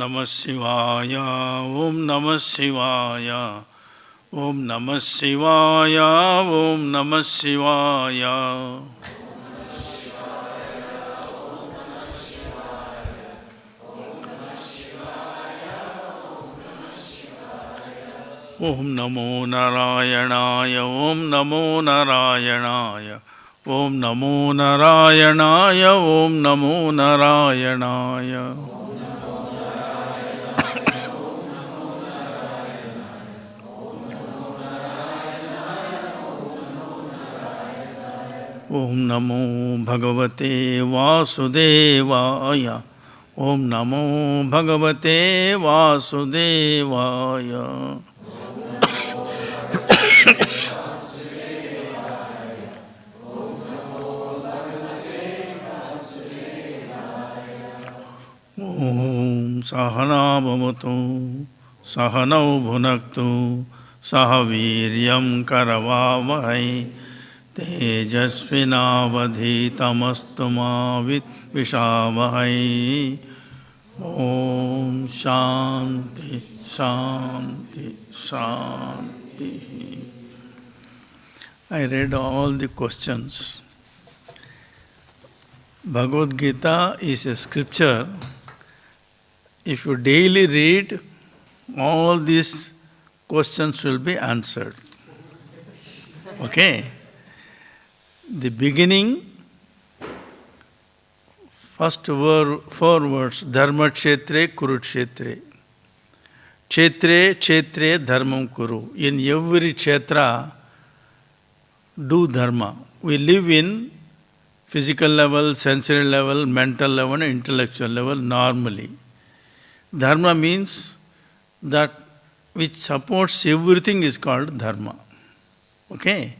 Namah Shivaya, Om Namah Shivaya, Om Namah Shivaya, Om Namah Shivaya. Om Namo Narayanaya, Om Namo Narayanaya, Om Namo Narayanaya, Om Namo Narayanaya. Om Namo Bhagavate Vasudevaya, Om Namo Bhagavate Vasudevaya. Om Sahana Bhavatu, Sahanau Bhunaktu, Sahaviryam Karavavahai, Tejasvinavadhitamastu ma Vishavahai. Om Shanti, Shanti, Shanti. I read all the questions. Bhagavad Gita is a scripture. If you daily read, all these questions will be answered. Okay? The beginning, first four words, Dharma Kshetre Kurukshetre. Kshetre, Kshetre, Dharmam Kuru. In every Kshetra, do Dharma. We live in physical level, sensory level, mental level, and intellectual level normally. Dharma means that which supports everything is called Dharma. Okay?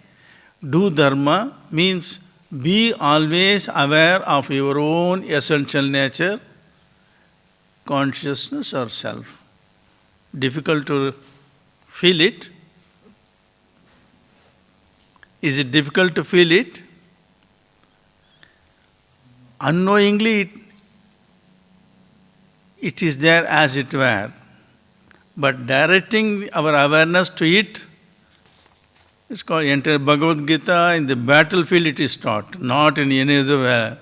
Do Dharma means be always aware of your own essential nature, consciousness or self. Difficult to feel it? Is it difficult to feel it? Unknowingly it is there as it were. But directing our awareness to it, it's called entire Bhagavad Gita. In the battlefield it is taught, not in any other way.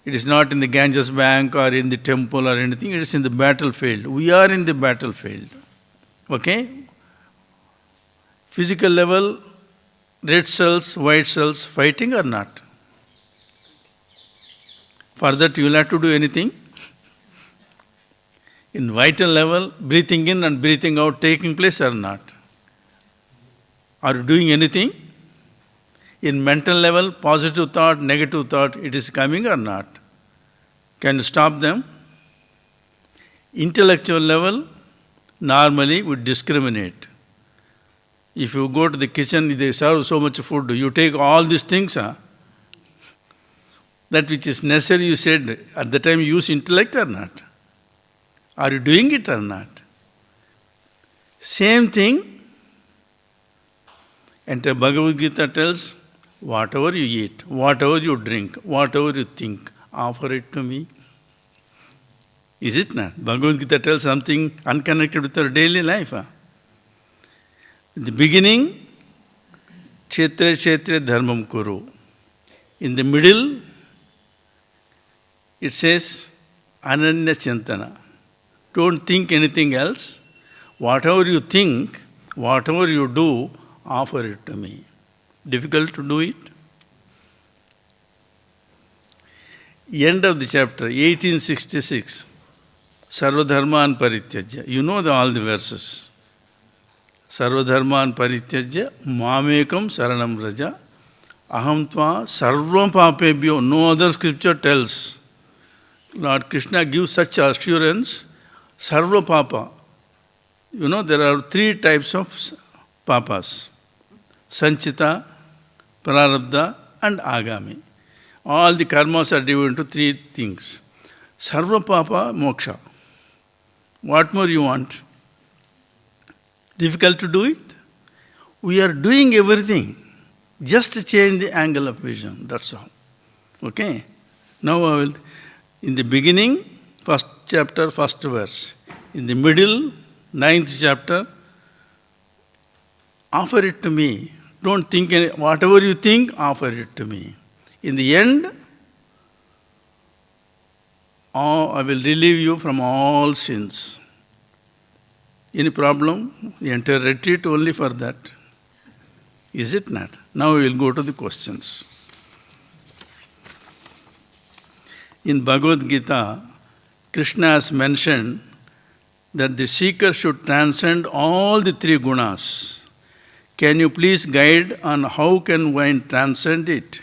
It is not in the Ganges bank or in the temple or anything, it is in the battlefield. We are in the battlefield. Okay? Physical level, red cells, white cells, fighting or not? For that you will have to do anything. In vital level, breathing in and breathing out taking place or not? Are you doing anything? In mental level, positive thought, negative thought, it is coming or not? Can you stop them? Intellectual level, normally we discriminate. If you go to the kitchen, they serve so much food, you take all these things, that which is necessary, you said, at the time you use intellect or not? Are you doing it or not? Same thing, and the Bhagavad Gita tells, whatever you eat, whatever you drink, whatever you think, offer it to me. Is it not? Bhagavad Gita tells something unconnected with our daily life. In the beginning, Kshetre Kshetre Dharmam Kuru. In the middle, it says Ananya Chintana. Don't think anything else. Whatever you think, whatever you do, offer it to me. Difficult to do it? End of the chapter, 1866. Sarvadharman Parityajya. You know all the verses. Sarvadharman Parityajya, Mamekam Saranam Raja, Aham Tva Sarvam Papebhyo. No other scripture tells. Lord Krishna gives such assurance. Sarva Papa. You know, there are three types of papas. Sanchita, Prarabdha and Agami. All the karmas are divided into three things. Sarva Papa Moksha. What more you want? Difficult to do it? We are doing everything. Just change the angle of vision, that's all. Okay? Now I will, in the beginning, first chapter, first verse. In the middle, ninth chapter, offer it to me. Don't think whatever you think, offer it to me. In the end, I will relieve you from all sins. Any problem? The entire retreat only for that. Is it not? Now we will go to the questions. In Bhagavad Gita, Krishna has mentioned that the seeker should transcend all the three gunas. Can you please guide on how can one transcend it?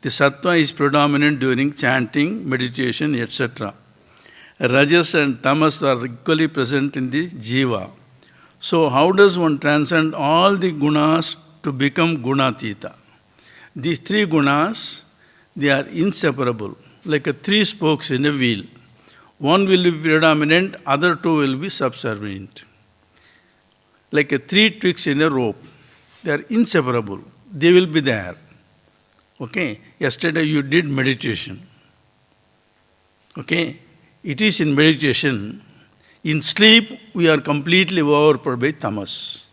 The sattva is predominant during chanting, meditation, etc. Rajas and tamas are equally present in the jiva. So how does one transcend all the gunas to become gunatita? These three gunas, they are inseparable, like three spokes in a wheel. One will be predominant, other two will be subservient. Like three twigs in a rope. They are inseparable. They will be there. Okay? Yesterday you did meditation. Okay? It is in meditation. In sleep, we are completely overpowered by tamas.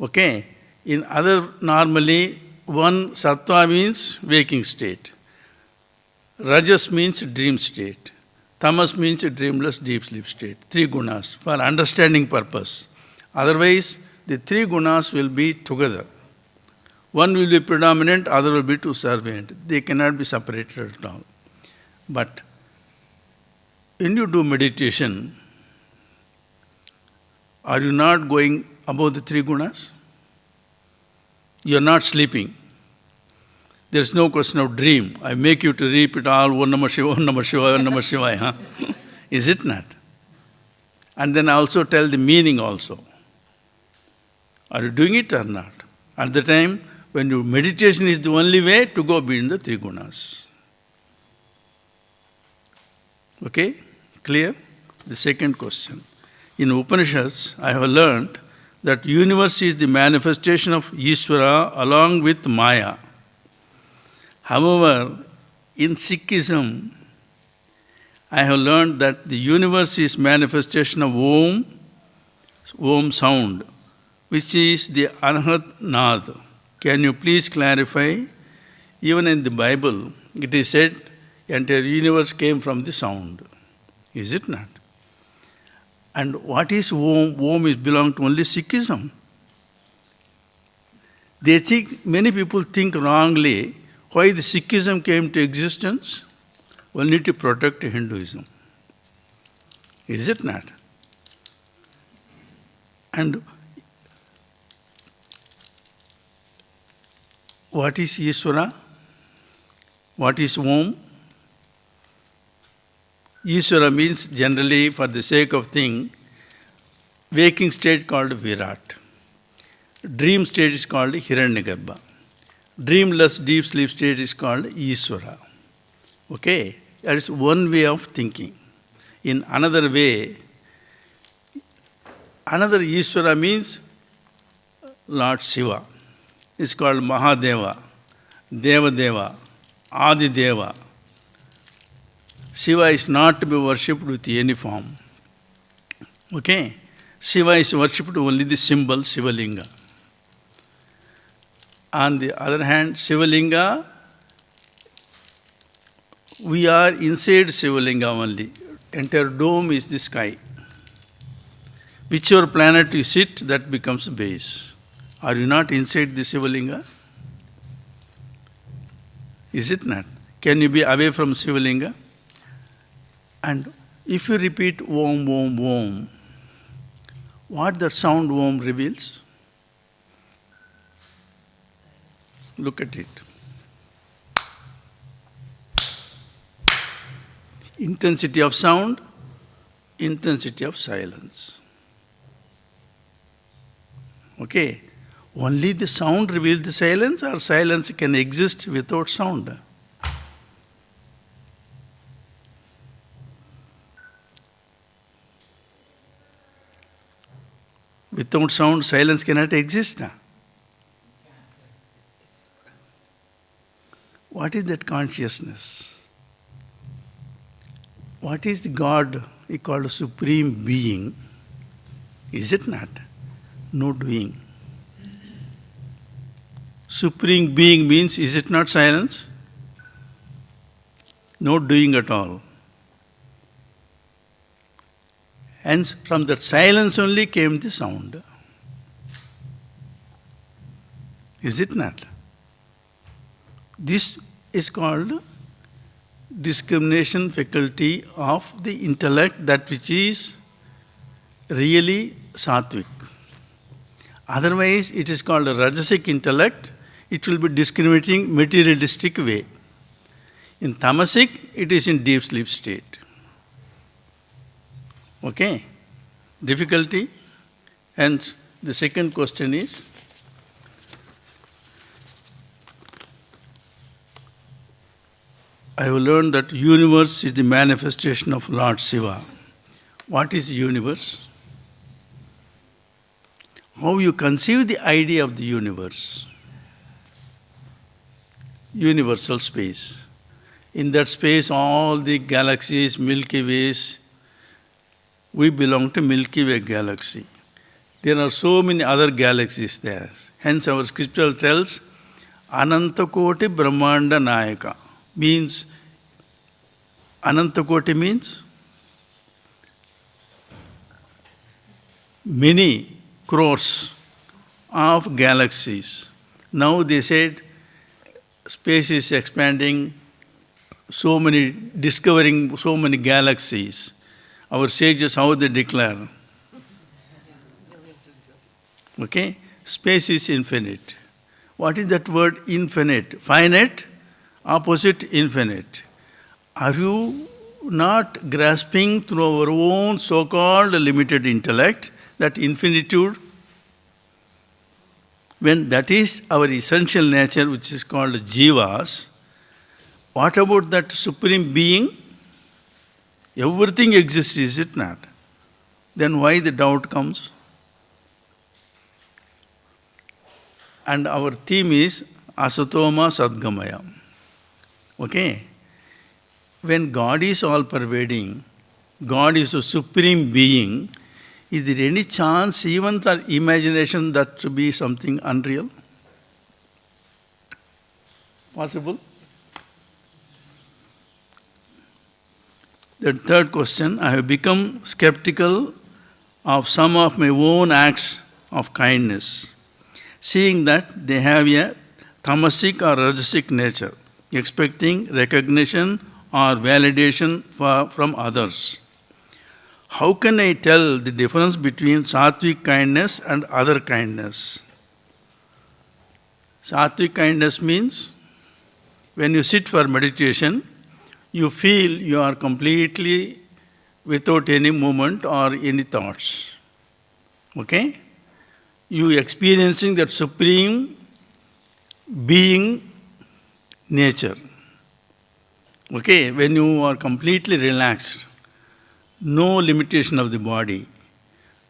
Okay? In other, normally, one sattva means waking state. Rajas means dream state. Tamas means dreamless deep sleep state. Three gunas for understanding purpose. Otherwise, the three gunas will be together. One will be predominant, other will be subservient. They cannot be separated at all. But when you do meditation, are you not going above the three gunas? You are not sleeping. There is no question of dream. I make you to repeat all Om Namah Shivaya, Om Namah Shivaya, Om Namah Shivaya. Huh? Is it not? And then I also tell the meaning also. Are you doing it or not? At the time when your meditation is the only way to go beyond the three gunas. Okay? Clear? The second question. In Upanishads, I have learned that universe is the manifestation of Ishvara along with Maya. However, in Sikhism, I have learned that the universe is manifestation of Om sound, which is the Anahat Nad. Can you please clarify? Even in the Bible, it is said entire universe came from the sound. Is it not? And what is Om? Om is belong to only Sikhism. They think, many people think wrongly, why the Sikhism came to existence? Only to protect Hinduism. Is it not? And what is Ishvara? What is Om? Ishvara means generally for the sake of thing, waking state called Virat. Dream state is called Hiranyagarbha. Dreamless deep sleep state is called Ishvara. Okay? That is one way of thinking. In another way, another Ishvara means Lord Shiva. It's called Mahadeva, Devadeva, Adideva. Shiva is not to be worshipped with any form. Okay? Shiva is worshipped only the symbol Shivalinga. On the other hand, Shivalinga, we are inside Shivalinga only. Entire dome is the sky. Whichever planet you sit, that becomes base. Are you not inside the Shivalinga? Is it not? Can you be away from Shivalinga? And if you repeat Om, Om, Om, what that sound Om reveals? Look at it. Intensity of sound, intensity of silence. Okay? Only the sound reveals the silence, or silence can exist without sound? Without sound, silence cannot exist. What is that consciousness? What is the God? He called a supreme being. Is it not? No doing. Supreme being means, is it not silence? No doing at all. Hence, from that silence only came the sound. Is it not? This is called discrimination faculty of the intellect, that which is really sattvic. Otherwise, it is called a rajasic intellect. It will be discriminating materialistic way. In tamasic, it is in deep sleep state. Okay? Difficulty? Hence, the second question is, I have learned that universe is the manifestation of Lord Shiva. What is universe? How you conceive the idea of the universe? Universal space. In that space, all the galaxies, Milky Ways, we belong to Milky Way galaxy. There are so many other galaxies there. Hence our scripture tells, Anantakoti Brahmanda Nayaka. Means, Anantakoti means many crores of galaxies. Now they said space is expanding, discovering so many galaxies. Our sages, how they declare? Okay? Space is infinite. What is that word infinite? Finite, opposite infinite. Are you not grasping through our own so-called limited intellect that infinitude? When that is our essential nature, which is called jivas, what about that supreme being? Everything exists, is it not? Then why the doubt comes? And our theme is Asatoma Sadgamaya. Okay? When God is all-pervading, God is a supreme being, is there any chance, even for imagination, that to be something unreal? Possible? The third question, I have become skeptical of some of my own acts of kindness, seeing that they have a tamasic or rajasic nature, expecting recognition or validation from others. How can I tell the difference between sattvic kindness and other kindness? Sattvic kindness means when you sit for meditation, you feel you are completely without any movement or any thoughts. Okay? You experiencing that supreme being nature. Okay? When you are completely relaxed, no limitation of the body,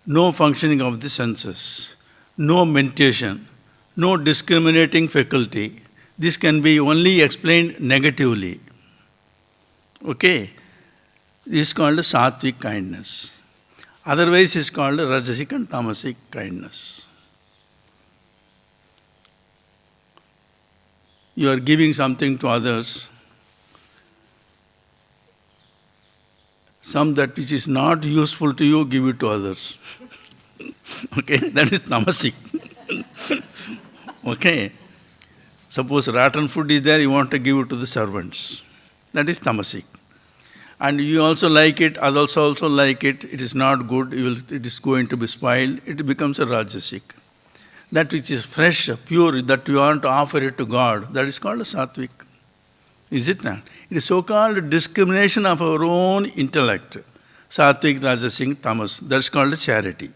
no functioning of the senses, no meditation, no discriminating faculty. This can be only explained negatively. Okay? This is called sattvic kindness. Otherwise, it is called rajasic and tamasic kindness. You are giving something to others, some that which is not useful to you, give it to others. Okay? That is tamasic. Okay? Suppose rotten food is there, you want to give it to the servants. That is tamasic. And you also like it, others also like it, it is not good, it is going to be spoiled, it becomes a rajasic. That which is fresh, pure, that you want to offer it to God, that is called a sattvic. Is it not? It is so-called discrimination of our own intellect. Sattvic, rajasic, tamas. That is called charity.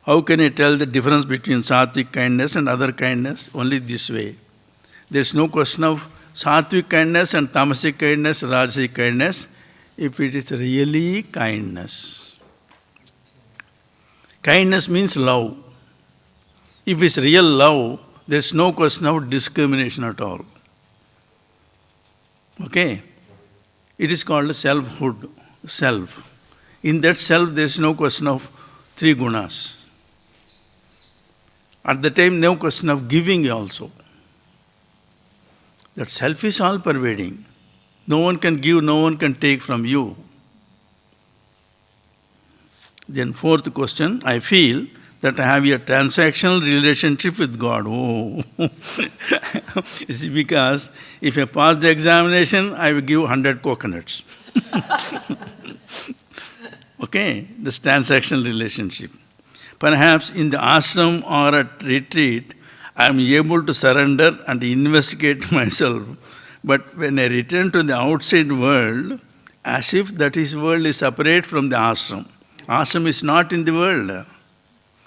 How can I tell the difference between sattvic kindness and other kindness? Only this way. There is no question of sattvic kindness and tamasic kindness, rajasic kindness, if it is really kindness. Kindness means love. If it's real love, there is no question of discrimination at all. Okay? It is called selfhood, self. In that self, there is no question of three gunas. At the time, no question of giving also. That self is all pervading. No one can give, no one can take from you. Then fourth question, I feel that I have a transactional relationship with God. Oh, it's because if I pass the examination, I will give 100 coconuts. Okay, this transactional relationship. Perhaps in the ashram or at retreat, I am able to surrender and investigate myself. But when I return to the outside world, as if that is world is separate from the ashram. Ashram is not in the world.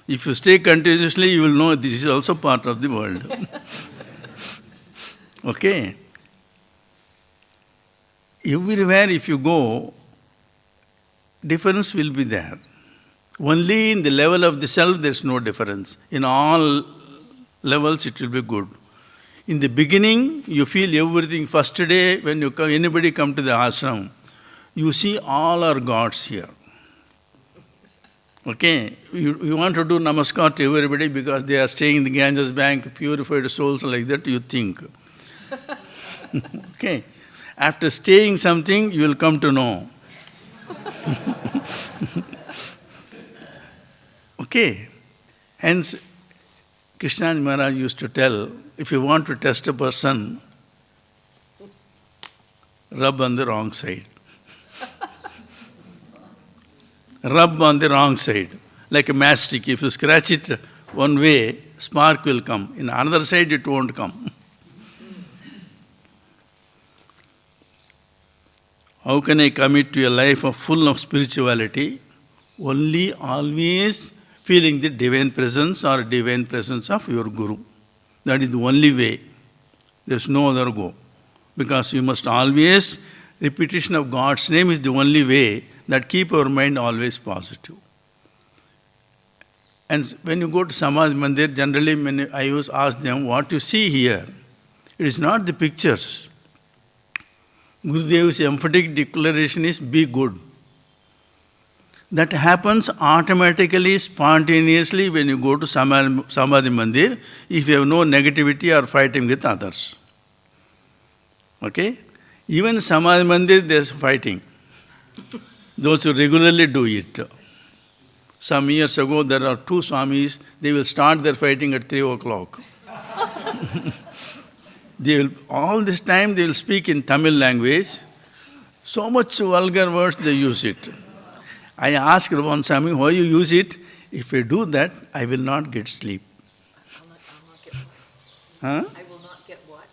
If you stay continuously, you will know this is also part of the world. Okay? Everywhere if you go, difference will be there. Only in the level of the self there is no difference. In all levels it will be good. In the beginning, you feel everything. First day when you come, anybody come to the ashram, you see all are gods here. Okay, you want to do namaskar to everybody because they are staying in the Ganges bank, purified souls like that, you think. Okay, after staying something, you will come to know. Okay, hence Krishna Maharaj used to tell, if you want to test a person, rub on the wrong side. Rub on the wrong side. Like a matchstick, if you scratch it one way, spark will come. In another side, it won't come. How can I commit to a life full of spirituality? Only always feeling the divine presence or divine presence of your Guru. That is the only way. There is no other go. Because you must always, repetition of God's name is the only way that keep our mind always positive. And when you go to Samadhi Mandir, generally when I ask them, what you see here, it is not the pictures. Gurudev's emphatic declaration is, be good. That happens automatically, spontaneously when you go to Samadhi Mandir, if you have no negativity or fighting with others. Okay? Even Samadhi Mandir, there is fighting. Those who regularly do it. Some years ago, there are two Swamis, they will start their fighting at 3 o'clock. All this time they will speak in Tamil language. So much vulgar words they use it. I asked one Swami, why you use it? If I do that, I will not get sleep. I'll not get what? Huh? I will not get what?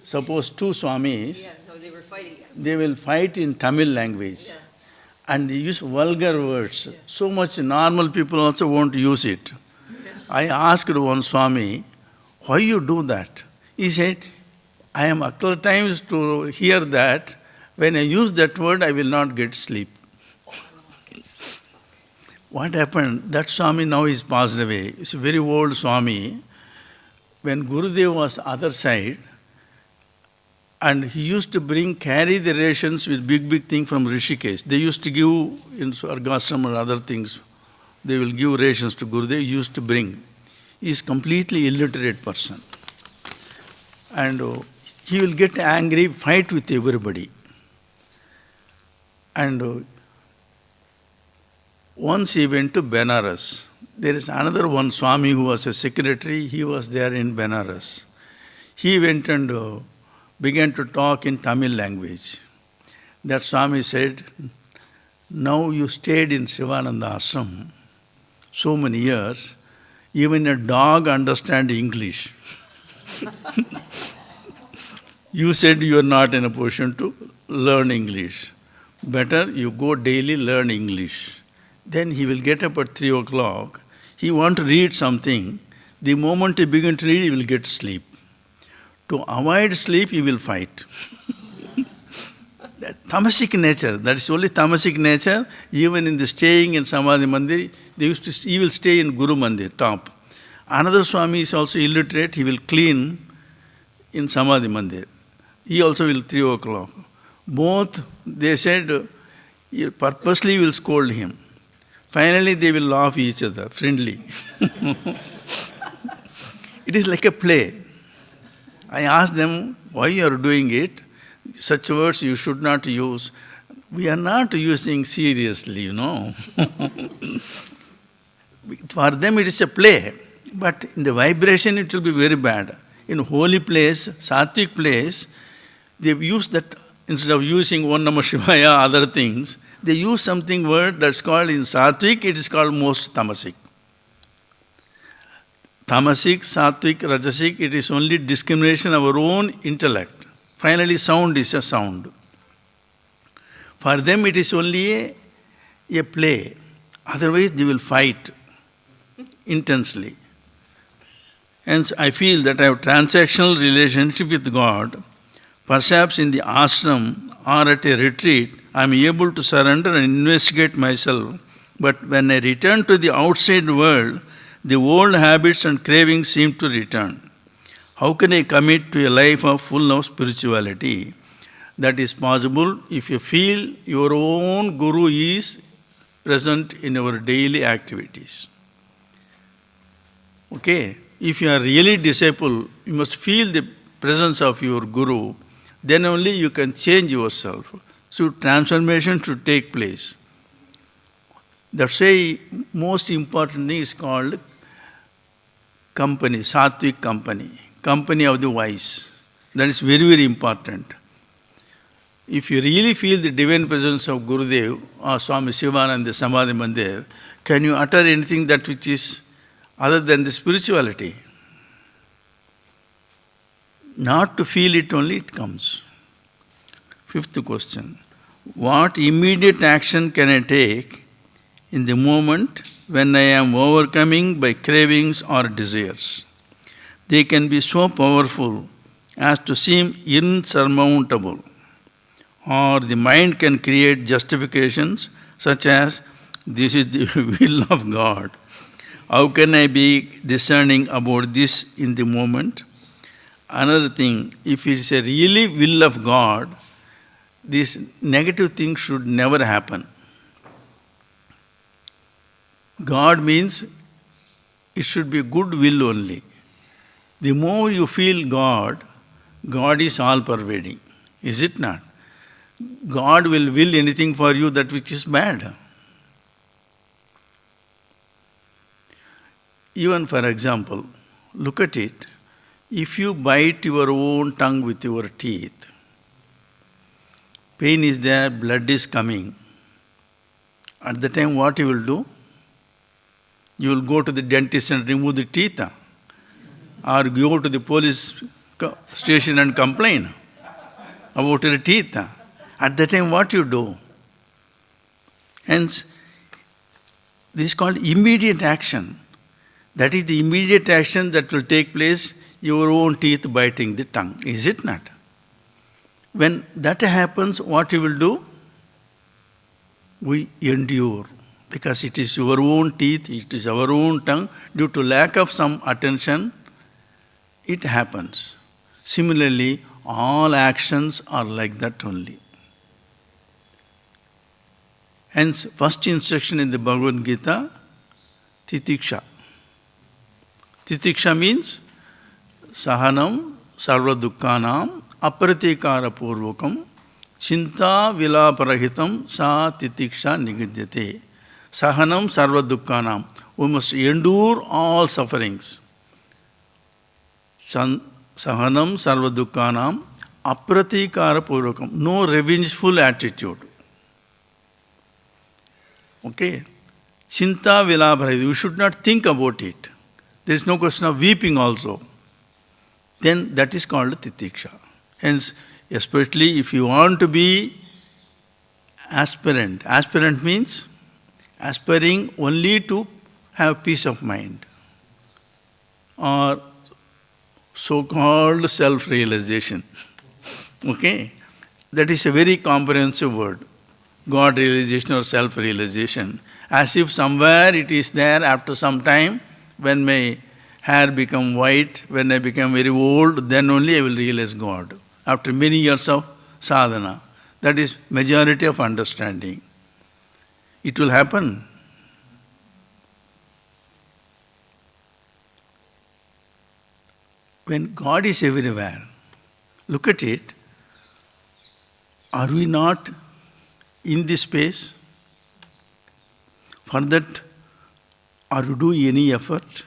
Suppose two Swamis, Yeah, no, they were fighting. they will fight in Tamil language. Yeah. And they use vulgar words. So much normal people also won't use it. I asked one Swami, why you do that? He said, I am occur times to hear that. When I use that word, I will not get sleep. What happened? That Swami now is passed away. It's a very old Swami. When Gurudev was other side, and he used to carry the rations with big thing from Rishikesh. They used to give in Swargashram or other things. They will give rations to Gurudev. He used to bring. He is completely illiterate person. And he will get angry, fight with everybody. And once he went to Benares. There is another one Swami who was a secretary. He was there in Benares. He went and began to talk in Tamil language. That Swami said, now you stayed in Sivananda Ashram so many years, even a dog understands English. You said you are not in a position to learn English. Better you go daily learn English. Then he will get up at 3 o'clock. He want to read something. The moment he begins to read, he will get sleep. To avoid sleep, he will fight. That tamasic nature, that is only tamasic nature. Even in the staying in Samadhi Mandir, he will stay in Guru Mandir, top. Another Swami is also illiterate, he will clean in Samadhi Mandir. He also will 3 o'clock. Both, they said, you purposely will scold him. Finally, they will laugh each other, friendly. It is like a play. I asked them, why you are doing it? Such words you should not use. We are not using seriously, For them it is a play, but in the vibration it will be very bad. In holy place, sattvic place, they use that, instead of using Om Namah Shivaya, other things, they use something word that's called, in sattvic, it is called most tamasic. Tamasic, sattvic, rajasic, it is only discrimination of our own intellect. Finally, sound is a sound. For them, it is only a play. Otherwise, they will fight intensely. Hence, I feel that I have transactional relationship with God. Perhaps in the ashram or at a retreat, I am able to surrender and investigate myself. But when I return to the outside world, the old habits and cravings seem to return. How can I commit to a life of full of spirituality? That is possible if you feel your own Guru is present in your daily activities. Okay? If you are really disciple, you must feel the presence of your Guru. Then only you can change yourself. So transformation should take place. That's why most important thing is called company, sattvic company of the wise. That is very, very important. If you really feel the divine presence of Gurudev or Swami Sivananda Samadhi Mandir, can you utter anything that which is other than the spirituality? Not to feel it only, it comes. Fifth question. What immediate action can I take in the moment when I am overcoming by cravings or desires? They can be so powerful as to seem insurmountable, or the mind can create justifications such as, this is the will of God. How can I be discerning about this in the moment? Another thing, if it is a really will of God, this negative thing should never happen. God means it should be good will only. The more you feel God, God is all pervading. Is it not? God will anything for you that which is bad. Even for example, look at it. If you bite your own tongue with your teeth, pain is there, blood is coming. At the time, what you will do? You will go to the dentist and remove the teeth, or go to the police station and complain about your teeth. At the time, what you do? Hence, this is called immediate action. That is the immediate action that will take place, your own teeth biting the tongue. Is it not? When that happens, what you will do? We endure. Because it is your own teeth, it is our own tongue. Due to lack of some attention, it happens. Similarly, all actions are like that only. Hence, first instruction in the Bhagavad Gita, titiksha. Titiksha means sahanam sarva dukkhanam apratikara purvakam chinta vilaparahitam sa titiksha nigadyate. Sahanam sarva dukkhanam. We must endure all sufferings. Sahanam sarva dukkhanam apratikara purvakam. No revengeful attitude. Okay? Chinta vilaparahitam. You should not think about it. There is no question of weeping also. Then that is called titiksha. Hence, especially if you want to be aspirant. Aspirant means aspiring only to have peace of mind, or so-called self-realization. Okay? That is a very comprehensive word. God realization or self-realization. As if somewhere it is there after some time, when my hair become white, when I become very old, then only I will realize God. After many years of sadhana. That is majority of understanding. It will happen. When God is everywhere, look at it. Are we not in this space? For that, are we doing any effort?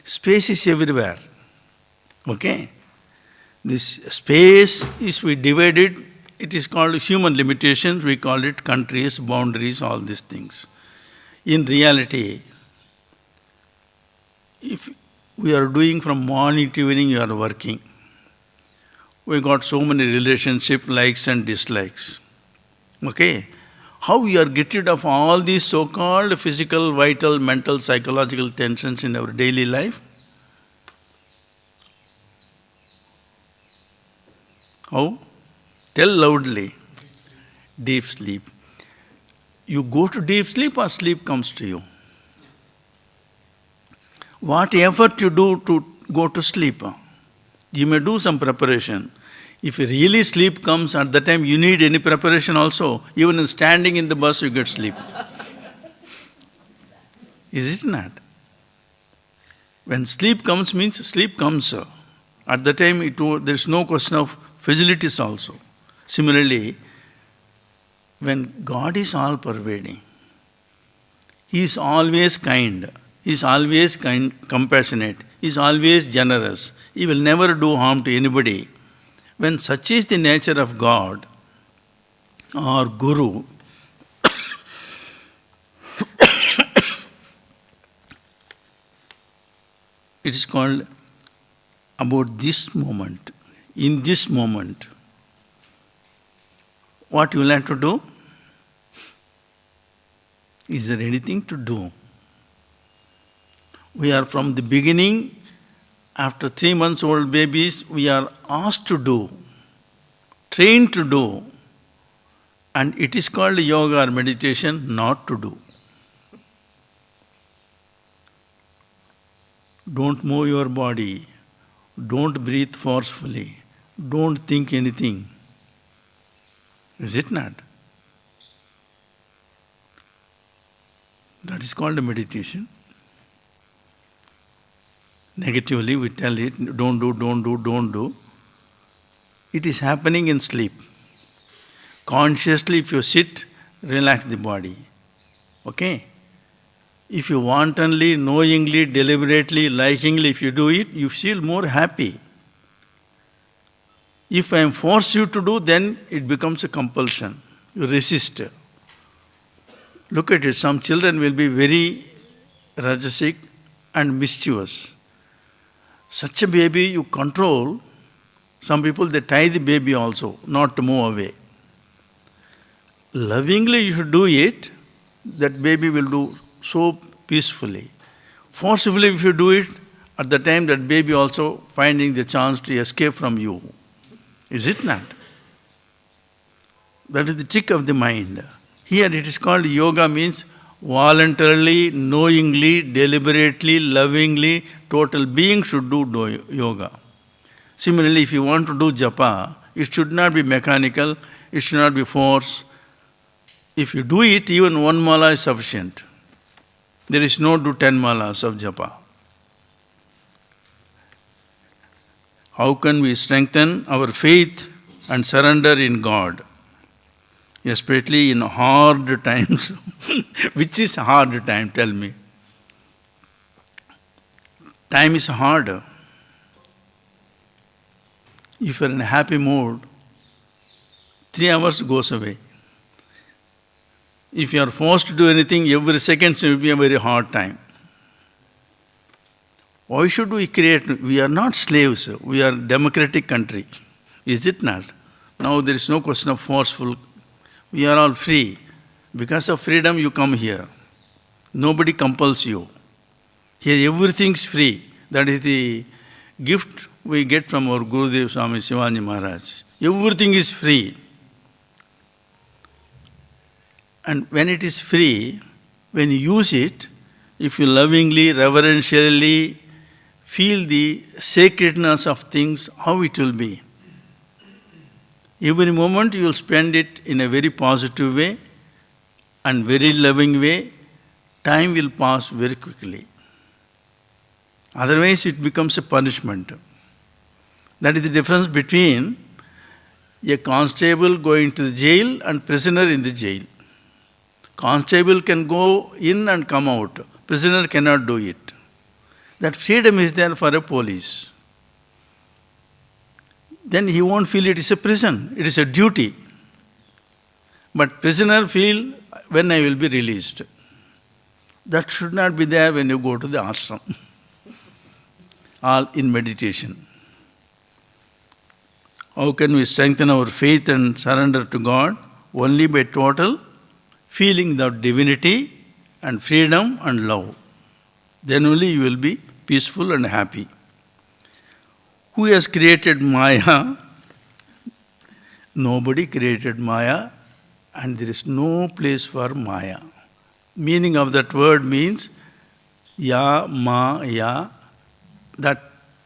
Space is everywhere. Okay? This space is we divided, it is called human limitations, we call it countries, boundaries, all these things. In reality, if we are doing from morning to evening, you are working. We got so many relationship likes and dislikes. Okay? How we are get rid of all these so-called physical, vital, mental, psychological tensions in our daily life? How? Tell loudly. Deep sleep. You go to deep sleep or sleep comes to you? What effort you do to go to sleep? You may do some preparation. If really sleep comes, at the time you need any preparation also. Even in standing in the bus you get sleep. Is it not? When sleep comes means sleep comes. At the time there is no question of facilities also. Similarly, when God is all pervading, He is always kind, He is always compassionate, He is always generous, He will never do harm to anybody. When such is the nature of God or Guru, it is called about this moment. In this moment, what you will have to do? Is there anything to do? We are from the beginning, after 3 months old babies, we are asked to do, trained to do, and it is called yoga or meditation not to do. Don't move your body, don't breathe forcefully, don't think anything. Is it not? That is called a meditation. Negatively we tell it, don't do, don't do, don't do. It is happening in sleep. Consciously if you sit, relax the body. Okay? If you wantonly, knowingly, deliberately, likingly, if you do it, you feel more happy. If I am forced you to do, then it becomes a compulsion. You resist. Look at it, some children will be very rajasic and mischievous. Such a baby you control. Some people they tie the baby also, not to move away. Lovingly you should do it, that baby will do so peacefully. Forcefully if you do it, at the time that baby also finding the chance to escape from you. Is it not? That is the trick of the mind. Here it is called yoga means voluntarily, knowingly, deliberately, lovingly, total being should do yoga. Similarly, if you want to do japa, it should not be mechanical, it should not be force. If you do it, even 1 mala is sufficient. There is no do 10 malas of japa. How can we strengthen our faith and surrender in God? Especially in hard times. Which is hard time, tell me? Time is hard. If you are in a happy mood, 3 hours goes away. If you are forced to do anything, every second will be a very hard time. Why should we create? We are not slaves, we are a democratic country. Is it not? Now there is no question of forceful. We are all free. Because of freedom you come here. Nobody compels you. Here everything is free. That is the gift we get from our Gurudev Swami Shivaji Maharaj. Everything is free. And when it is free, when you use it, if you lovingly, reverentially feel the sacredness of things, how it will be. Every moment you will spend it in a very positive way and very loving way, time will pass very quickly. Otherwise it becomes a punishment. That is the difference between a constable going to the jail and prisoner in the jail. Constable can go in and come out. Prisoner cannot do it. That freedom is there for a police. Then he won't feel it is a prison, it is a duty. But prisoner feel when I will be released. That should not be there when you go to the ashram. All in meditation. How can we strengthen our faith and surrender to God? Only by total feeling of divinity and freedom and love. Then only you will be peaceful and happy. Who has created Maya? Nobody created Maya, and there is no place for Maya. Meaning of that word means ya, ma, ya, that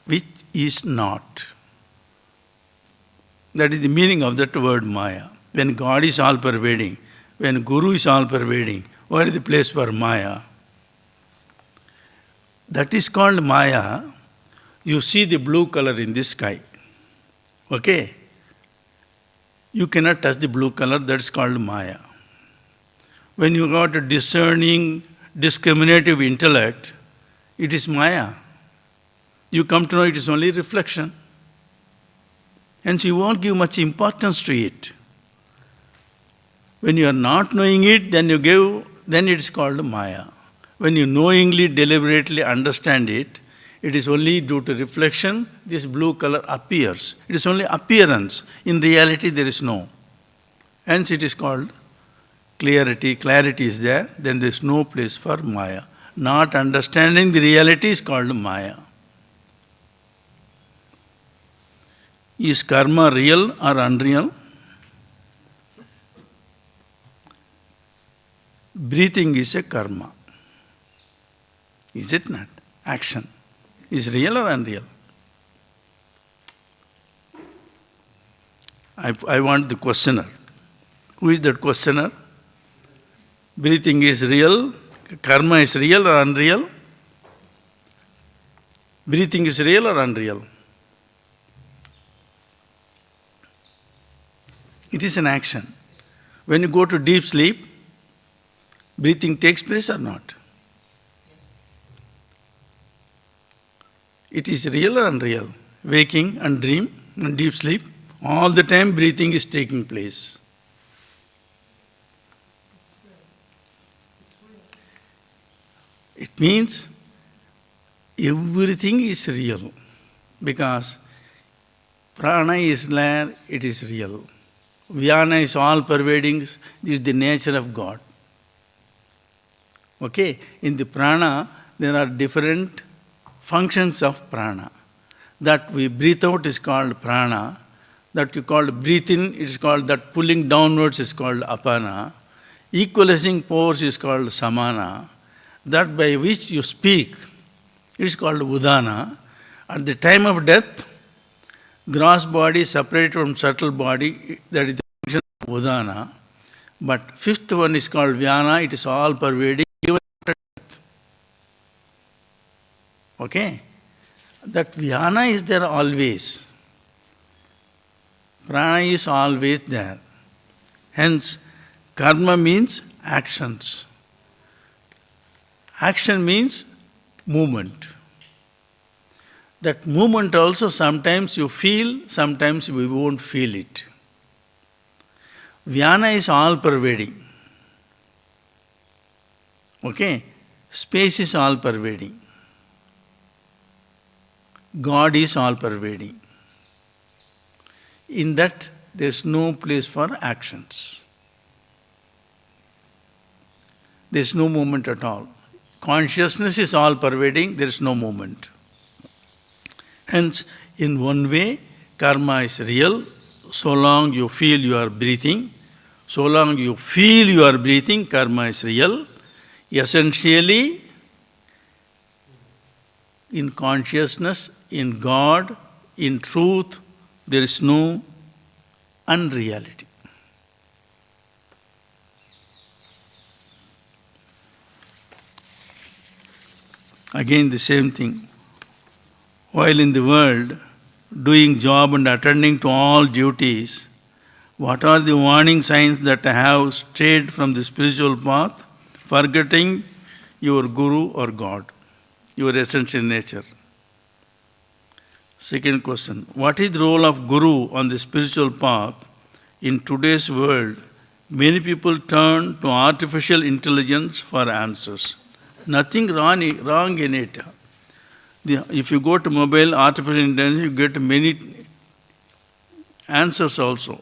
which is not. That is the meaning of that word Maya. When God is all pervading, when Guru is all pervading, where is the place for Maya? That is called Maya. You see the blue color in the sky. Okay? You cannot touch the blue color, that's called Maya. When you got a discerning, discriminative intellect, it is Maya. You come to know it is only reflection. Hence you won't give much importance to it. When you are not knowing it, then it is called Maya. When you knowingly, deliberately understand it, it is only due to reflection, this blue color appears. It is only appearance. In reality, there is no. Hence it is called clarity. Clarity is there, then there is no place for Maya. Not understanding the reality is called Maya. Is karma real or unreal? Breathing is a karma. Is it not? Action. Is real or unreal? I want the questioner. Who is that questioner? Breathing is real. Karma is real or unreal? Breathing is real or unreal? It is an action. When you go to deep sleep, breathing takes place or not? It is real or unreal? Waking and dream and deep sleep, all the time breathing is taking place. It means everything is real because prana is there, it is real. Vyana is all pervading, it is the nature of God. Okay, in the prana there are different functions of prana. That we breathe out is called prana. That you call breathe in, it is called, that pulling downwards is called apana. Equalizing force is called samana. That by which you speak, it is called udana. At the time of death, gross body separated from subtle body, that is the function of udana. But fifth one is called vyana, it is all pervading. Okay? That vyana is there always. Prana is always there. Hence, karma means actions. Action means movement. That movement also sometimes you feel, sometimes we won't feel it. Vyana is all pervading. Okay? Space is all pervading. God is all pervading. In that, there is no place for actions. There is no movement at all. Consciousness is all pervading, there is no movement. Hence, in one way, karma is real. So long you feel you are breathing, so long you feel you are breathing, karma is real. Essentially, in consciousness, in God, in truth, there is no unreality. Again, the same thing. While in the world, doing job and attending to all duties, what are the warning signs that have strayed from the spiritual path, forgetting your Guru or God, your essential nature? Second question, what is the role of Guru on the spiritual path? In today's world, many people turn to artificial intelligence for answers. Nothing wrong in it. If you go to mobile, artificial intelligence, you get many answers also.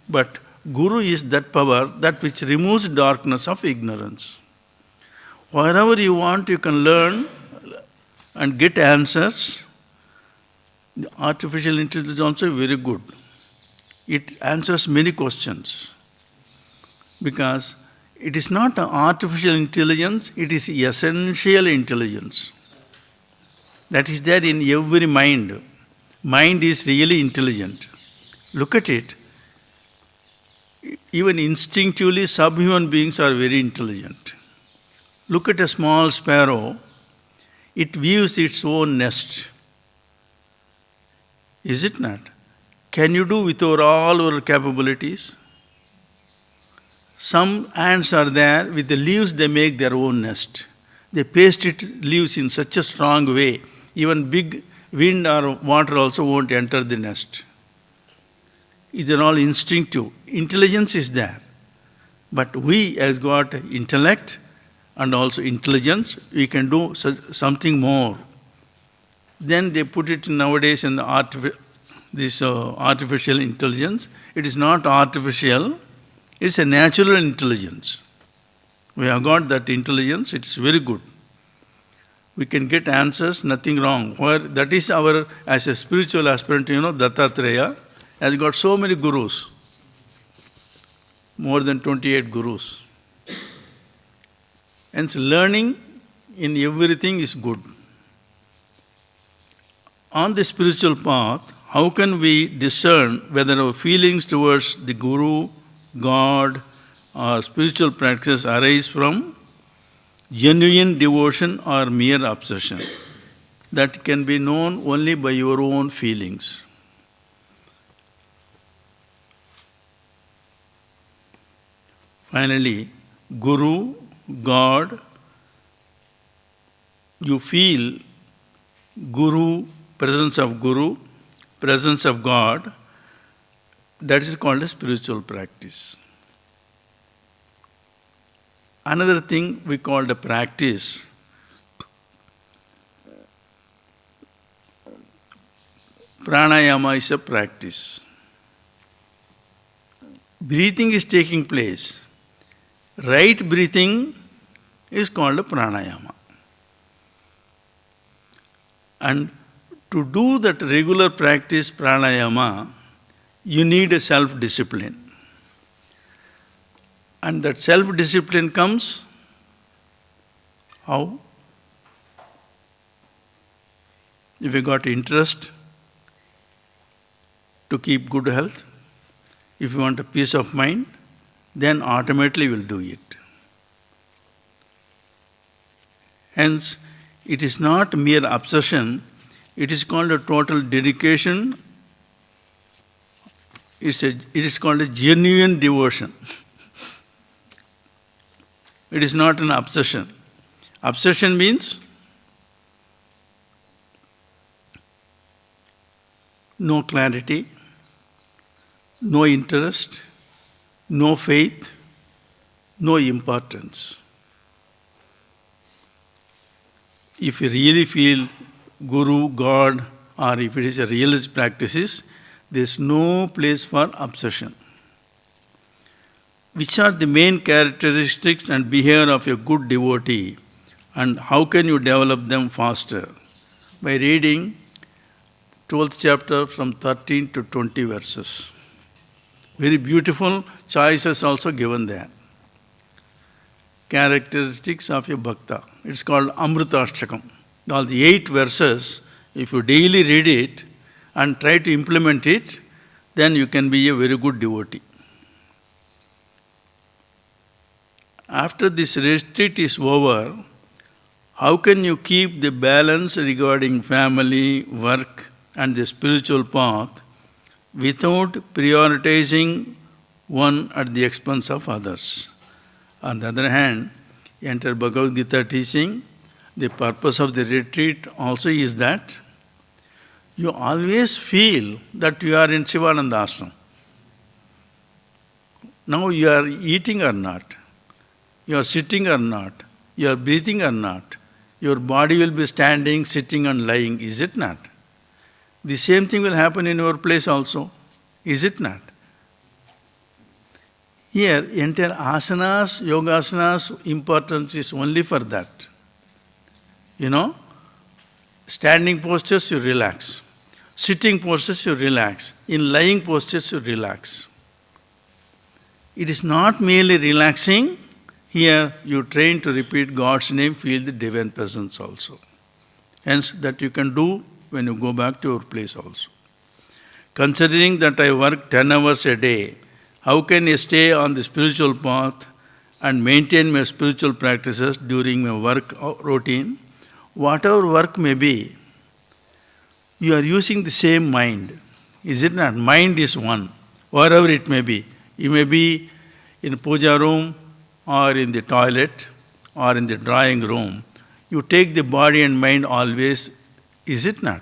But Guru is that power, that which removes darkness of ignorance. Wherever you want, you can learn and get answers. The artificial intelligence is also very good. It answers many questions. Because it is not an artificial intelligence, it is essential intelligence. That is there in every mind. Mind is really intelligent. Look at it. Even instinctively, subhuman beings are very intelligent. Look at a small sparrow. It weaves its own nest. Is it not? Can you do with all our capabilities? Some ants are there, with the leaves they make their own nest. They paste it leaves in such a strong way, even big wind or water also won't enter the nest. These are all instinctive. Intelligence is there. But we has got intellect and also intelligence, we can do something more. Then they put it nowadays in the artificial intelligence. It is not artificial, it's a natural intelligence. We have got that intelligence, it's very good. We can get answers, nothing wrong. Where that is our, as a spiritual aspirant, Dattatreya has got so many gurus, more than 28 gurus. Hence, learning in everything is good. On the spiritual path, how can we discern whether our feelings towards the Guru, God, or spiritual practice arise from genuine devotion or mere obsession? That can be known only by your own feelings. Finally, Guru, God, you feel Guru, presence of Guru, presence of God, that is called a spiritual practice. Another thing we call the practice, pranayama is a practice. Breathing is taking place. Right breathing is called a pranayama. And to do that regular practice pranayama, you need a self-discipline. And that self-discipline comes how? If you got interest to keep good health, if you want a peace of mind, then automatically you will do it. Hence, it is not mere obsession, it is called a total dedication. It is called a genuine devotion. It is not an obsession. Obsession means no clarity, no interest, no faith, no importance. If you really feel Guru, God, or if it is a religious practices, there is no place for obsession. Which are the main characteristics and behavior of a good devotee, and how can you develop them faster? By reading 12th chapter from 13 to 20 verses. Very beautiful choices also given there. Characteristics of a bhakta. It's called Amrutastakam. All the 8 verses, if you daily read it and try to implement it, then you can be a very good devotee. After this retreat is over, how can you keep the balance regarding family, work, and the spiritual path without prioritizing one at the expense of others? On the other hand, enter Bhagavad Gita teaching, the purpose of the retreat also is that you always feel that you are in Shivananda ashram. Now you are eating or not, you are sitting or not, you are breathing or not, your body will be standing, sitting and lying, is it not? The same thing will happen in your place also, is it not? Here, entire asanas, yogasanas, importance is only for that. Standing postures you relax, sitting postures you relax, in lying postures you relax. It is not merely relaxing, here you train to repeat God's name, feel the divine presence also. Hence, that you can do when you go back to your place also. Considering that I work 10 hours a day, how can I stay on the spiritual path and maintain my spiritual practices during my work routine? Whatever work may be, you are using the same mind. Is it not? Mind is one, wherever it may be. You may be in puja room or in the toilet or in the drawing room. You take the body and mind always, is it not?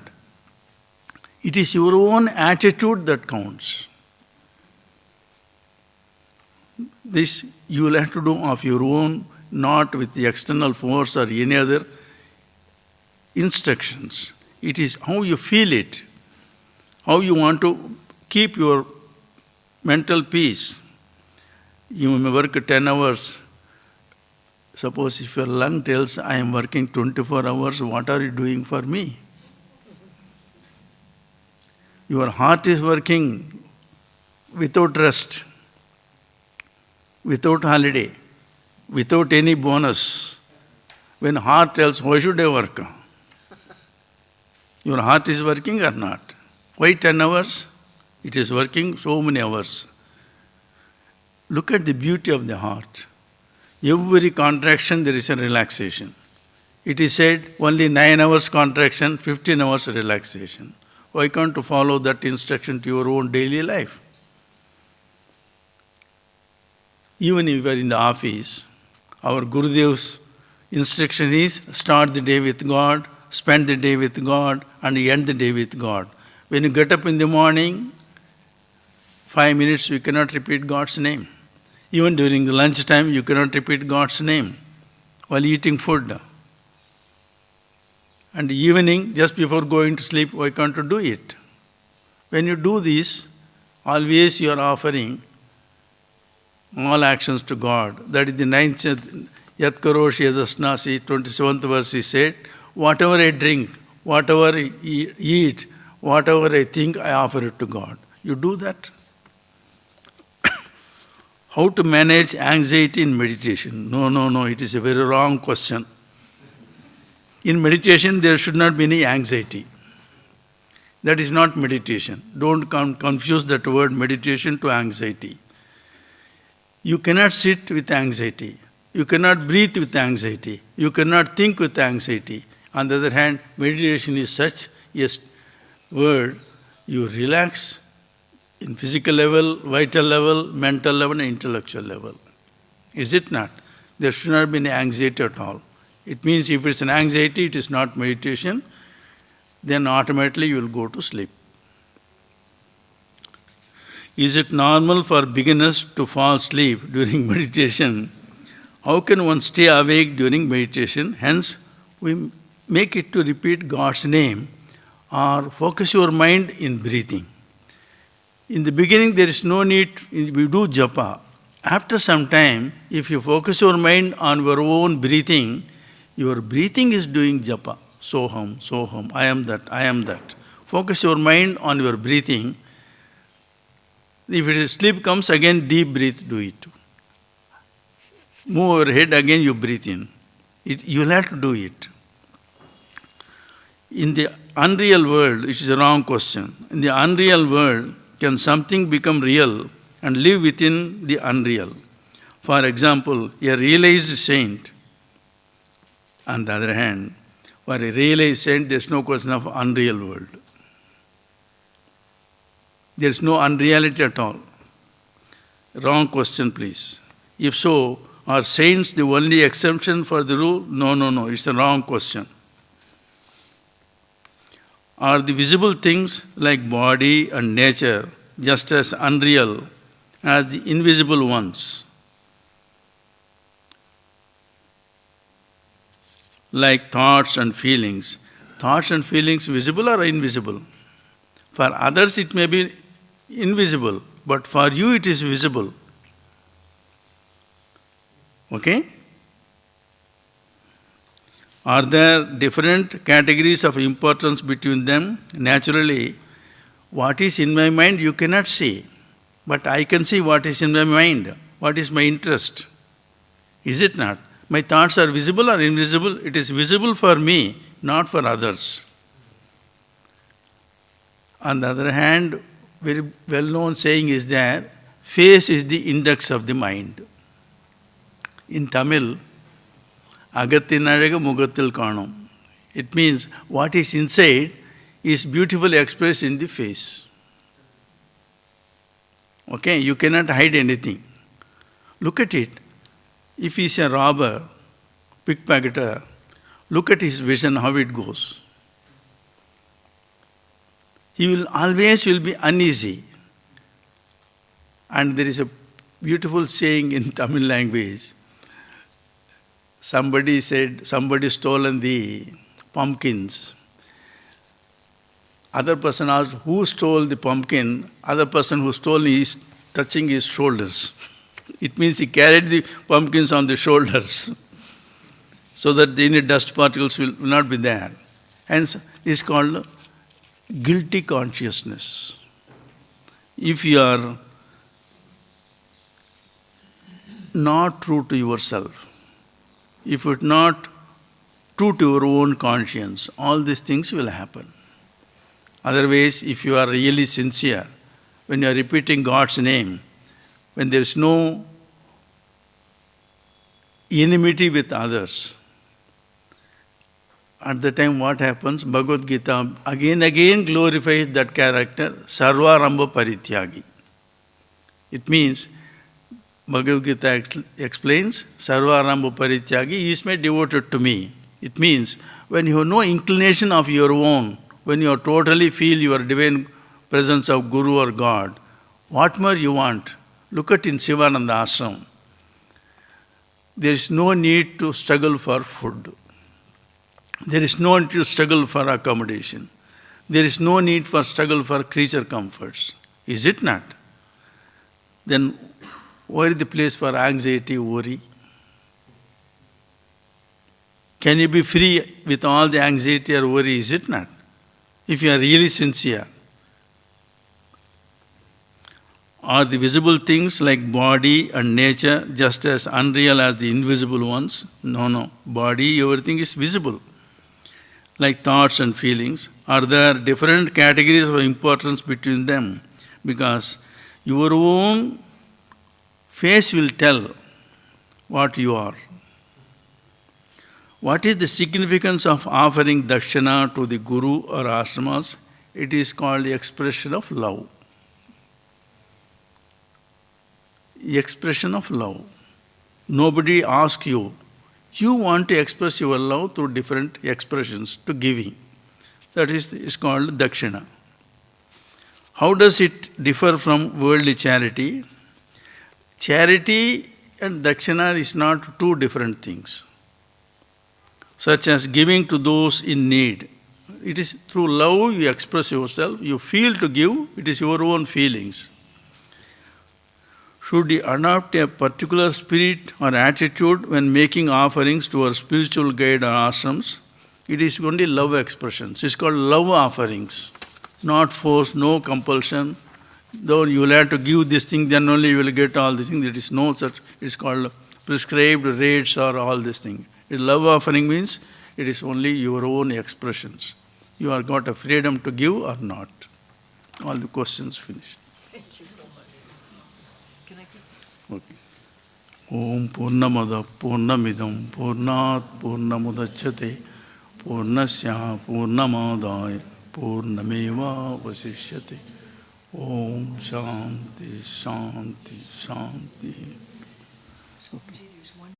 It is your own attitude that counts. This you will have to do of your own, not with the external force or any other instructions. It is how you feel it, how you want to keep your mental peace. You may work 10 hours. Suppose if your lung tells, I am working 24 hours, what are you doing for me? Your heart is working without rest, without holiday, without any bonus. When heart tells, why should I work? Your heart is working or not? Why 10 hours? It is working so many hours. Look at the beauty of the heart. Every contraction there is a relaxation. It is said only 9 hours contraction, 15 hours relaxation. Why can't you follow that instruction to your own daily life? Even if you are in the office, our Gurudev's instruction is start the day with God, spend the day with God, and end the day with God. When you get up in the morning, 5 minutes you cannot repeat God's name. Even during the lunch time, you cannot repeat God's name while eating food. And evening, just before going to sleep, why can't you do it? When you do this, always you are offering all actions to God. That is the 9th, Yat Karoshi Yadasnasi, 27th verse, he said, whatever I drink, whatever I eat, whatever I think, I offer it to God. You do that. How to manage anxiety in meditation? No, it is a very wrong question. In meditation, there should not be any anxiety. That is not meditation. Don't confuse that word meditation to anxiety. You cannot sit with anxiety. You cannot breathe with anxiety. You cannot think with anxiety. On the other hand, meditation is such a word, you relax in physical level, vital level, mental level, and intellectual level. Is it not? There should not be any anxiety at all. It means if it's an anxiety, it is not meditation, then automatically you will go to sleep. Is it normal for beginners to fall asleep during meditation? How can one stay awake during meditation? Hence, we make it to repeat God's name or focus your mind in breathing. In the beginning, there is no need, we do japa. After some time, if you focus your mind on your own breathing, your breathing is doing japa. Soham, I am that. Focus your mind on your breathing. If sleep comes, again deep breath, do it. Move your head, again you breathe in. You will have to do it. In the unreal world, which is a wrong question, in the unreal world, can something become real and live within the unreal. For example, a realized saint, on the other hand, for a realized saint, there is no question of unreal world. There is no unreality at all. Wrong question, please. If so, are saints the only exception for the rule? No. It's a wrong question. Are the visible things like body and nature just as unreal as the invisible ones? Like thoughts and feelings. Thoughts and feelings visible or invisible? For others it may be invisible, but for you it is visible. Okay? Are there different categories of importance between them? Naturally, what is in my mind you cannot see, but I can see what is in my mind, what is my interest. Is it not? My thoughts are visible or invisible? It is visible for me, not for others. On the other hand, very well-known saying is that face is the index of the mind. In Tamil, Agathinaga Mugathil Kanam. It means what is inside is beautifully expressed in the face. Okay, you cannot hide anything. Look at it. If he is a robber, pickpocketer, look at his vision, how it goes. He will always be uneasy. And there is a beautiful saying in Tamil language. Somebody said, somebody stolen the pumpkins. Other person asked, who stole the pumpkin? Other person who stole is touching his shoulders. It means he carried the pumpkins on the shoulders so that any dust particles will not be there. Hence, it's called guilty consciousness. If you are not true to yourself, if you are not true to your own conscience, all these things will happen. Otherwise, if you are really sincere, when you are repeating God's name, when there is no enmity with others, at the time what happens? Bhagavad Gita again glorifies that character, Sarvarambha Parityagi. It means, Bhagavad Gita explains, Sarvarambha Parityagi, he is made devoted to me. It means, when you have no inclination of your own, when you totally feel your divine presence of Guru or God, what more you want? Look at in Sivananda Ashram. There is no need to struggle for food. There is no need to struggle for accommodation. There is no need for struggle for creature comforts. Is it not? Then where is the place for anxiety, worry? Can you be free with all the anxiety or worry? Is it not? If you are really sincere. Are the visible things like body and nature just as unreal as the invisible ones? No. Body, everything is visible. Like thoughts and feelings. Are there different categories of importance between them? Because your own face will tell what you are. What is the significance of offering dakshina to the guru or ashramas? It is called the expression of love. Expression of love. Nobody asks you. You want to express your love through different expressions to giving. That is called dakshina. How does it differ from worldly charity? Charity and dakshina is not two different things. Such as giving to those in need. It is through love you express yourself, you feel to give, it is your own feelings. Should you adopt a particular spirit or attitude when making offerings to our spiritual guide or ashrams? It is only love expressions. It's called love offerings. Not force, no compulsion. Though you will have to give this thing, then only you will get all these things. There is no such, it's called prescribed rates or all these things. Love offering means it is only your own expressions. You have got a freedom to give or not. All the questions finished. Thank you so much. Can I keep this? Okay. Om Purnamada Purnamidam Purnat Purnamudachyate Purnasya Purnamadaya Purnameva Vasishyate. Om Shanti Shanti Shanti. So, gee, there's one